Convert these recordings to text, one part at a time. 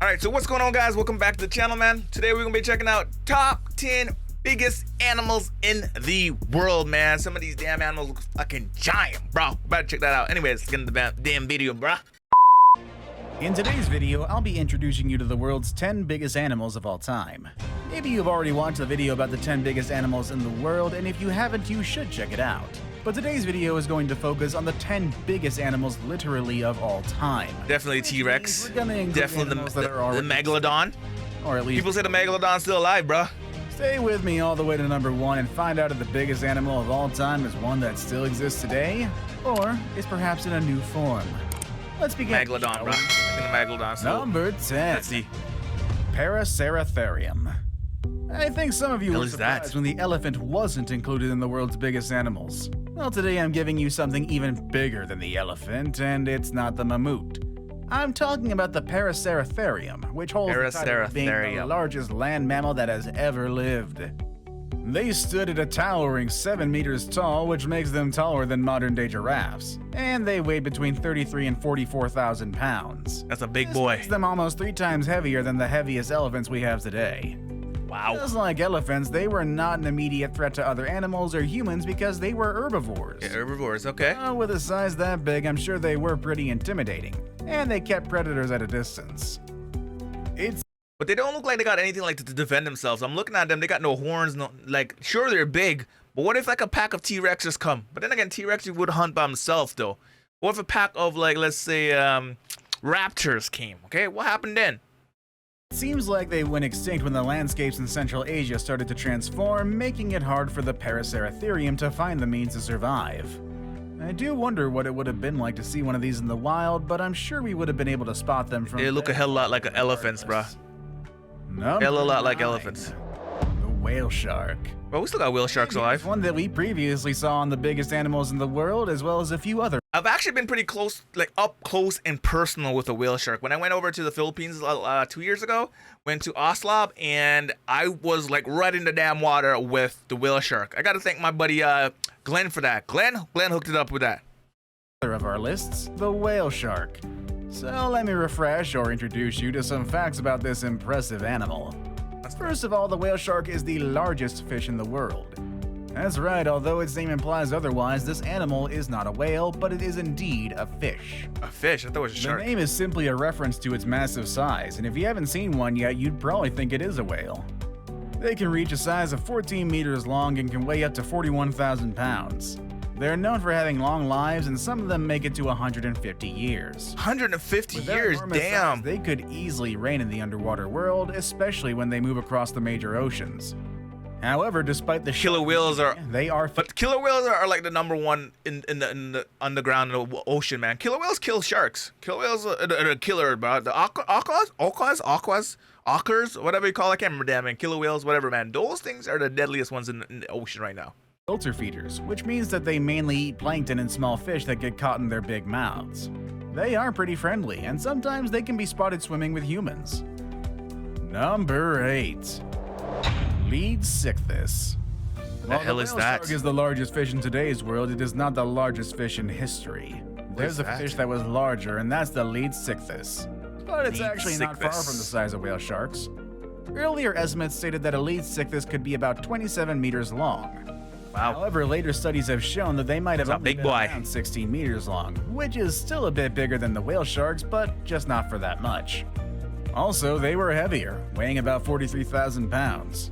Alright, so what's going on, guys? Welcome back to the channel, man. Today we're gonna be checking out top 10 biggest animals in the world, man. Some of these damn animals look fucking giant, bro. Better check that out. Anyways, let's get into the damn video, bro. In today's video, I'll be introducing you to the world's 10 biggest animals of all time. Maybe you've already watched the video about the 10 biggest animals in the world, and if you haven't, you should check it out. But today's video is going to focus on the 10 biggest animals literally of all time. Definitely T-Rex. Definitely the Megalodon. Or at least people say the Megalodon's still alive, bro. Stay with me all the way to number 1 and find out if the biggest animal of all time is one that still exists today, or is perhaps in a new form. Let's begin. Megalodon, bro. I think the Megalodon. Number 10. Let's see. Paraceratherium. I think some of you were surprised when the elephant wasn't included in the world's biggest animals. Well, today I'm giving you something even bigger than the elephant, and it's not the mammoth. I'm talking about the Paraceratherium, which holds the title of being the largest land mammal that has ever lived. They stood at a towering 7 meters tall, which makes them taller than modern-day giraffes, and they weighed between 33 and 44,000 pounds. That's a big boy. This makes them almost 3 times heavier than the heaviest elephants we have today. Wow. Just like elephants, they were not an immediate threat to other animals or humans because they were herbivores. Yeah, herbivores, okay. With a size that big, I'm sure they were pretty intimidating, and they kept predators at a distance. But they don't look like they got anything like to defend themselves. I'm looking at them, they got no horns, no, like, sure they're big, but what if like a pack of T-Rexes come? But then again, T-Rexes would hunt by themselves though. What if a pack of, like, let's say, raptors came, okay? What happened then? It seems like they went extinct when the landscapes in Central Asia started to transform, making it hard for the Paraceratherium to find the means to survive. I do wonder what it would have been like to see one of these in the wild, but I'm sure we would have been able to spot them from. They look a hell lot like elephants, bruh. Hell a lot like elephants. The whale shark. Well, we still got whale sharks alive. One that we previously saw on the biggest animals in the world, as well as a few other. I've actually been pretty close, like up close and personal with a whale shark. When I went over to the Philippines 2 years ago, went to Oslab, and I was like right in the damn water with the whale shark. I got to thank my buddy Glenn for that. Glenn hooked it up with that. Of our lists, the whale shark. So let me refresh or introduce you to some facts about this impressive animal. First of all, the whale shark is the largest fish in the world. That's right, although its name implies otherwise, this animal is not a whale, but it is indeed a fish. A fish? I thought it was a shark. The name is simply a reference to its massive size, and if you haven't seen one yet, you'd probably think it is a whale. They can reach a size of 14 meters long and can weigh up to 41,000 pounds. They're known for having long lives, and some of them make it to 150 years. 150 years? Damn! Size, they could easily reign in the underwater world, especially when they move across the major oceans. However, despite the killer whales but killer whales are like the number 1 in the underground in the ocean, man. Killer whales kill sharks. Killer whales are a killer, bro. The ockers, whatever you call it, I can't remember that, man. Killer whales, whatever, man. Those things are the deadliest ones in the ocean right now. Filter feeders, which means that they mainly eat plankton and small fish that get caught in their big mouths. They are pretty friendly, and sometimes they can be spotted swimming with humans. Number 8. Leadsichthys. The hell is that? Shark is the largest fish in today's world. It is not the largest fish in history. There's a fish that was larger, and that's the Leadsichthys. But it's actually not far from the size of whale sharks. Earlier estimates stated that a Leadsichthys could be about 27 meters long. Wow. However, later studies have shown that they might have only been around 16 meters long, which is still a bit bigger than the whale sharks, but just not for that much. Also, they were heavier, weighing about 43,000 pounds.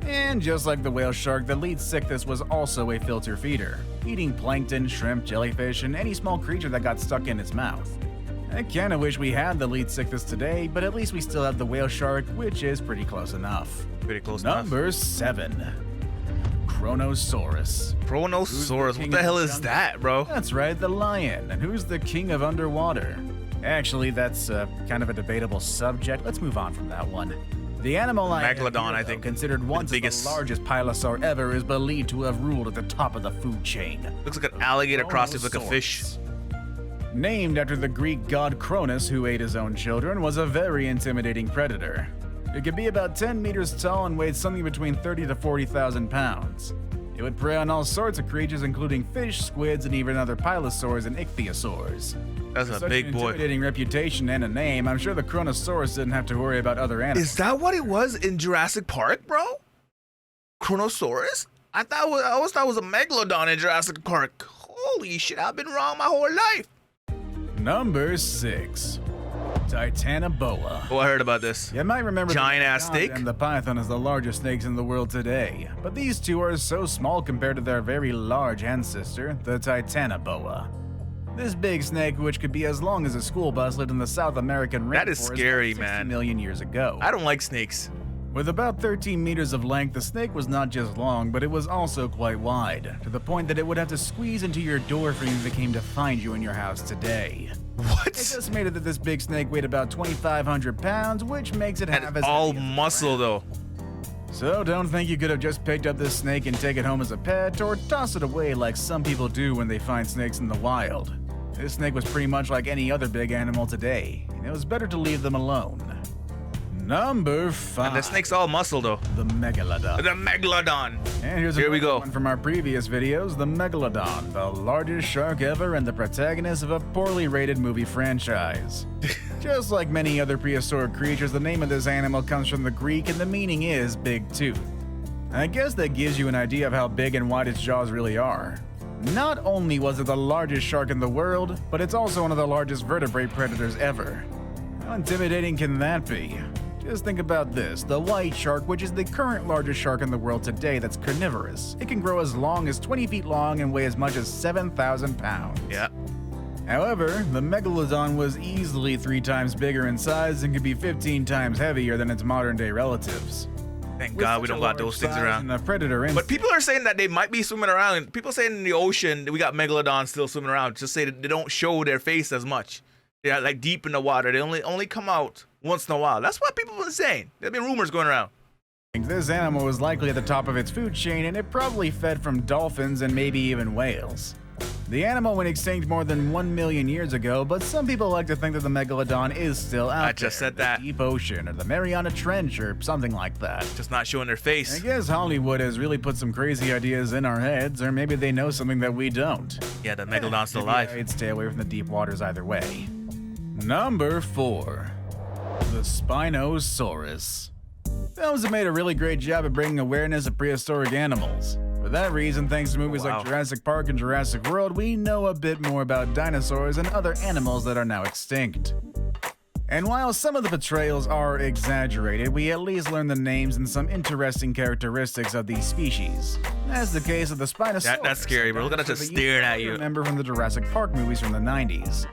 And just like the whale shark, the Leadsichthys was also a filter feeder, eating plankton, shrimp, jellyfish, and any small creature that got stuck in its mouth. I kinda wish we had the Leadsichthys today, but at least we still have the whale shark, which is pretty close enough. Pretty close enough. Number 7. Kronosaurus. Kronosaurus? What the hell is that, bro? That's right, the lion. And who's the king of underwater? Actually, that's kind of a debatable subject. Let's move on from that one. The animal Megalodon, I think, considered once the largest pilosaur ever, is believed to have ruled at the top of the food chain. Looks like an alligator crossed with like a fish. Named after the Greek god Cronus, who ate his own children, was a very intimidating predator. It could be about 10 meters tall and weighed something between 30 to 40,000 pounds. It would prey on all sorts of creatures, including fish, squids, and even other pilosaurs and ichthyosaurs. That's a big boy. Such an intimidating reputation and a name, I'm sure the Kronosaurus didn't have to worry about other animals. Is that what it was in Jurassic Park, bro? Kronosaurus? I always thought it was a megalodon in Jurassic Park. Holy shit, I've been wrong my whole life. Number 6. TITANOBOA. Oh, I heard about this. You might remember giant ass the snake and the python as the largest snakes in the world today, but these two are so small compared to their very large ancestor, the TITANOBOA. This big snake, which could be as long as a school bus, lived in the South American rainforest. That is scary, about 60 man. million years ago. I don't like snakes. With about 13 meters of length, the snake was not just long, but it was also quite wide, to the point that it would have to squeeze into your door frame if it came to find you in your house today. What? It's estimated that this big snake weighed about 2,500 pounds, which makes it And half as all heavy as a muscle, though. So don't think you could have just picked up this snake and take it home as a pet, or toss it away like some people do when they find snakes in the wild. This snake was pretty much like any other big animal today, and it was better to leave them alone. Number 5. And the snake's all muscle, though. The Megalodon. The Megalodon. And here's Here we another go. one from our previous videos, the Megalodon, the largest shark ever and the protagonist of a poorly rated movie franchise. Just like many other prehistoric creatures, the name of this animal comes from the Greek and the meaning is big tooth. I guess that gives you an idea of how big and wide its jaws really are. Not only was it the largest shark in the world, but it's also one of the largest vertebrate predators ever. How intimidating can that be? Just think about this, the white shark, which is the current largest shark in the world today that's carnivorous. It can grow as long as 20 feet long and weigh as much as 7,000 pounds. Yeah. However, the Megalodon was easily 3 times bigger in size and could be 15 times heavier than its modern-day relatives. Thank With God we such don't a got those large things size around. and a predator But people are saying that they might be swimming around. People saying in the ocean we got megalodons still swimming around. Just say that they don't show their face as much. They're like deep in the water. They only come out once in a while. That's what people have been saying. There've been rumors going around. This animal was likely at the top of its food chain, and it probably fed from dolphins and maybe even whales. The animal went extinct more than 1 million years ago, but some people like to think that the Megalodon is still out there. I just said in the that. Deep ocean, or the Mariana Trench, or something like that. Just not showing their I face. guess Hollywood has really put some crazy ideas in our heads, or maybe they know something that we don't. Yeah, the megalodon's still Maybe alive. I'd stay away from the deep waters either way. Number 4. The SPINOSAURus. Films have made a really great job at bringing awareness of prehistoric animals. For that reason, thanks to movies Wow. like Jurassic Park and Jurassic World, we know a bit more about dinosaurs and other animals that are now extinct. And while some of the portrayals are exaggerated, we at least learn the names and some interesting characteristics of these species. That's the case of the Spinosaurus. That's scary, bro. Look at that just staring at you. Remember from the Jurassic Park movies from the 90s.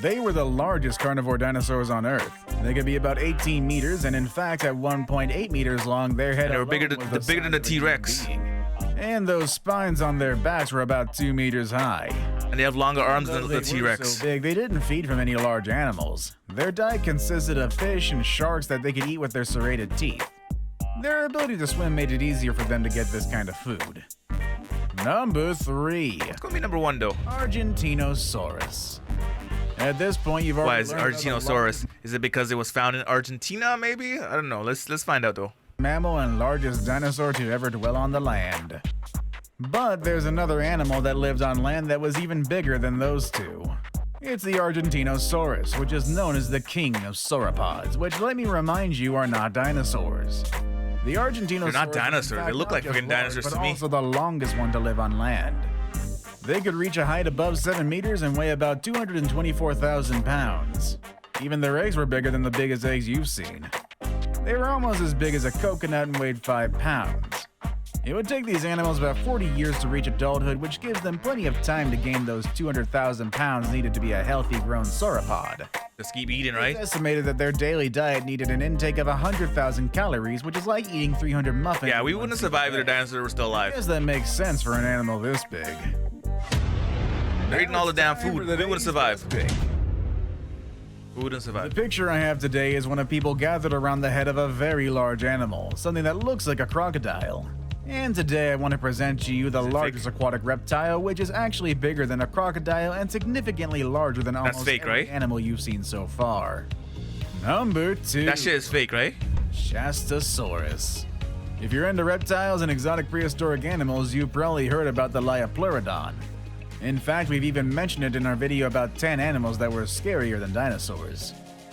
They were the largest carnivore dinosaurs on Earth. They could be about 18 meters, and in fact, at 1.8 meters long, their head And they were alone bigger was than- bigger than the size of a human T-Rex. being. And those spines on their backs were about 2 meters high. And they have longer arms than Though the they were T-Rex. so big, they didn't feed from any large animals. Their diet consisted of fish and sharks that they could eat with their serrated teeth. Their ability to swim made it easier for them to get this kind of food. Number 3. It's gonna be number 1 though. Argentinosaurus. At this point, you've Why already is learned about the Argentinosaurus? largest Is it because it was found in Argentina? Maybe I don't know. Let's find out though. mammal and largest dinosaur to ever dwell on the land. But there's another animal that lived on land that was even bigger than those two. It's the Argentinosaurus, which is known as the king of sauropods, which, let me remind you, are not dinosaurs. The Argentinosaurus They're not is, in dinosaurs. fact, They look not like just freaking dinosaurs large, to but me. also the longest one to live on land. They could reach a height above 7 meters and weigh about 224,000 pounds. Even their eggs were bigger than the biggest eggs you've seen. They were almost as big as a coconut and weighed 5 pounds. It would take these animals about 40 years to reach adulthood, which gives them plenty of time to gain those 200,000 pounds needed to be a healthy grown sauropod. Just keep eating, It's right? estimated that their daily diet needed an intake of 100,000 calories, which is like eating 300 muffins. Yeah, we in one wouldn't single survive if the day. dinosaurs were still I alive. guess that makes sense for an animal this big. They're eating all the damn food. We The wouldn't survive. big. We wouldn't The survive. picture I have today is one of people gathered around the head of a very large animal, something that looks like a crocodile. And today I want to present to you the Is it largest fake? aquatic reptile, which is actually bigger than a crocodile and significantly larger than almost fake, every right? animal you've seen so far. Number 2. That shit is fake, right? Shastasaurus. If you're into reptiles and exotic prehistoric animals, you've probably heard about the Liopleurodon. In fact, we've even mentioned it in our video about 10 animals that were scarier than dinosaurs.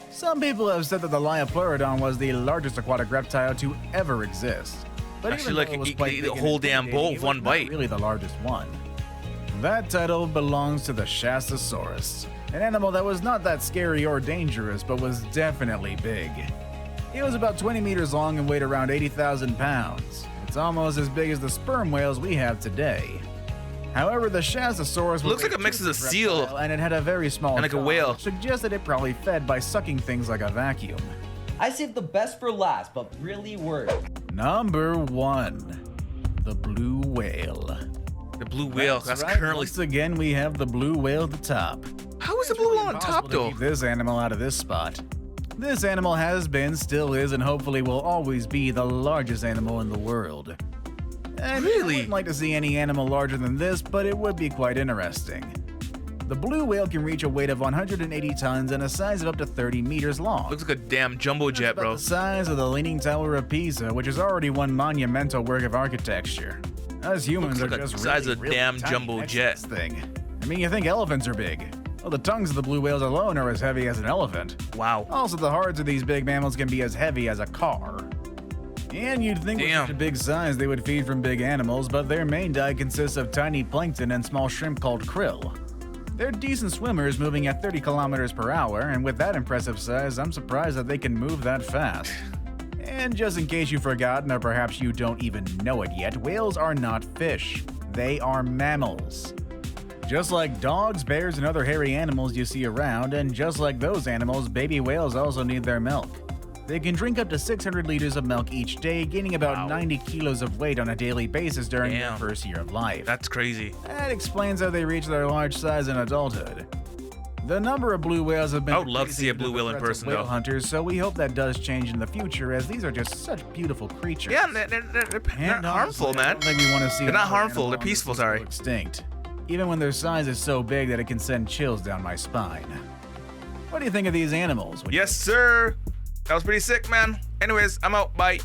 Some people have said that the Liopleurodon was the largest aquatic reptile to ever exist. But actually, like, you can eat the whole damn bowl with one bite. Really the largest one. That title belongs to the SHASTASAURUS, an animal that was not that scary or dangerous, but was definitely big. It was about 20 meters long and weighed around 80,000 pounds. It's almost as big as the sperm whales we have today. However, the SHASTASAURUS looks like a mix of a seal and it had a very small and like a jaw, whale. which suggests that it probably fed by sucking things like a vacuum. I saved the best for last, but really worth. Number 1, the blue whale. The blue whale. That's right. currently. Once again, we have the blue whale at the top. How is the blue whale on top though? Keep this animal out of this spot. This animal has been, still is, and hopefully will always be the largest animal in the world. And I wouldn't like to see any animal larger than this, but it would be quite interesting. The blue whale can reach a weight of 180 tons and a size of up to 30 meters long. Looks like a damn jumbo jet, bro. The size of the Leaning Tower of Pisa, which is already one monumental work of architecture. Us humans Looks are like just the size of a really damn tiny jumbo next to jet. this thing. I mean, you think elephants are big. Well, the tongues of the blue whales alone are as heavy as an elephant. Wow. Also, the hearts of these big mammals can be as heavy as a car. And you'd think with such a big size they would feed from big animals, but their main diet consists of tiny plankton and small shrimp called krill. They're decent swimmers, moving at 30 kilometers per hour, and with that impressive size, I'm surprised that they can move that fast. And just in case you've forgotten, or perhaps you don't even know it yet, whales are not fish. They are mammals. Just like dogs, bears, and other hairy animals you see around, and just like those animals, baby whales also need their milk. They can drink up to 600 liters of milk each day, gaining about 90 kilos of weight on a daily basis during their first year of life. That's crazy. That explains how they reach their large size in adulthood. The number of blue whales have been. I would love to see a blue whale in person, though. Hunters, so we hope that does change in the future, as these are just such beautiful creatures. Yeah, they're not harmful, man. I don't think we want to see. They're not harmful. They're peaceful. Sorry. Extinct. Even when their size is so big that it can send chills down my spine. What do you think of these animals? Yes, sir. That was pretty sick, man. Anyways, I'm out. Bye.